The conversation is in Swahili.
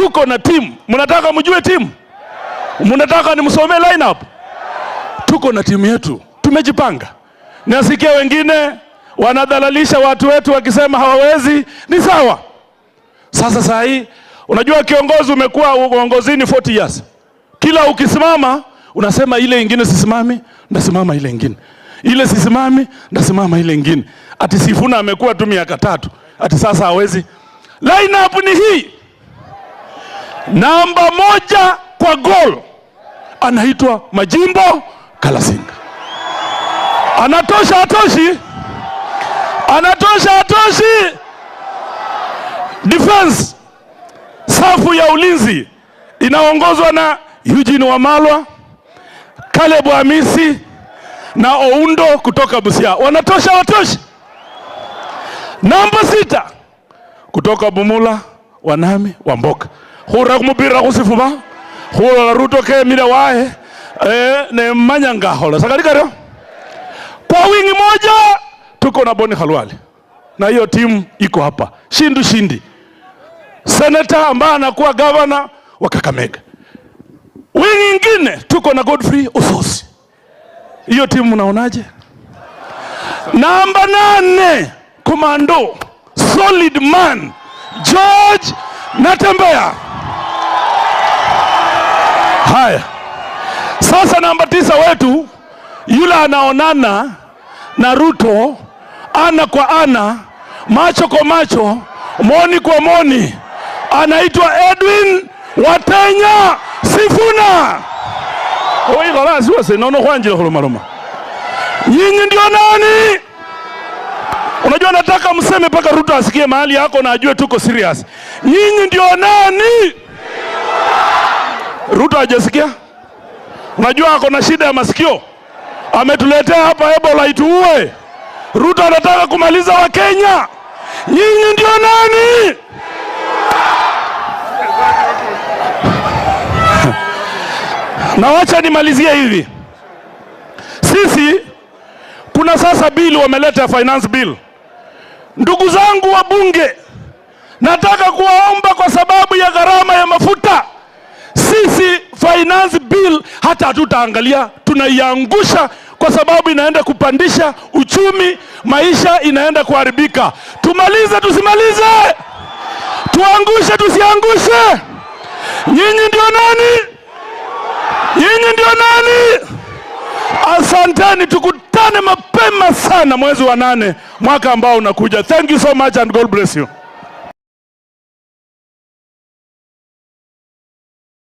tuko na timu. Mnataka mjue timu? Mnataka nimsomee lineup? Tuko na timu yetu. Tumejipanga. Nasikia wengine wanadhalalisha watu wetu wakisema hawawezi. Ni sawa. Sasa saa hii unajua kiongozi umekuwa uongozini 40 years. Kila ukisimama unasema ile ingine sisimami, ndasimama ile ingine. Ile sisimami, ndasimama ile ingine. Ati Sifuna amekuwa tu miaka 3. Ati sasa hawezi. Lineup ni hii. Namba 1 kwa goal anaitwa Majimbo Kalasinga. Anatosha atoshi? Anatosha atoshi? Defense, safu ya ulinzi inaongozwa na Eugene Wamalwa, Caleb Hamisi na Oundo kutoka Busia. Wanatosha watoshi? Namba 6 kutoka Bumula, Wanami, Wamboka. Hura kumubira kusifuba. Hura Ruto ke mira wae. Ne manyanga hola. Sakarika reo? Kwa wingi moja tuko na Boni Khalwale. Na hiyo timu iko hapa. Shindu shindi. Senator ambaye anakuwa governor wa Kakamega. Wingi ingine tuko na Godfrey Ososi. Hiyo timu unaonaje? Namba 8 komando solid man George Natembeya. Haya. Sasa namba 9 wetu yule anaonana na Ruto ana kwa ana, macho kwa macho, moni kwa moni. Anaitwa Edwin Watenya Sifuna. Oi gola siwa senono kwanjira holomaroma. Nyinyi ndio nani? Unajua nataka mseme paka Ruto asikie mahali yako na ajue tuko serious. Nyinyi ndio nani? Ruto hajasikia? Unajua ako na shida ya masikio. Ametuletea hapa Ebola ituue. Ruto anataka kumaliza wa Kenya. Nyinyi ndio nani? Na wacha nimalizie hivi. Sisi kuna sasa bill wameleta finance bill. Ndugu zangu wa bunge, nataka kuwaomba kwa sababu ya gharama ya mafuta. Sisi finance bill hata hatutaangalia, tunaiangusha kwa sababu inaenda kupandisha uchumi, maisha inaenda kuharibika. Tumalize tusimalize? Tuangushe tusiangushe? Nyinyi ndio nani? Nyinyi ndio nani? Asanteni, tukutane mapema sana mwezi wa 8 mwaka ambao unakuja. Thank you so much and God bless you.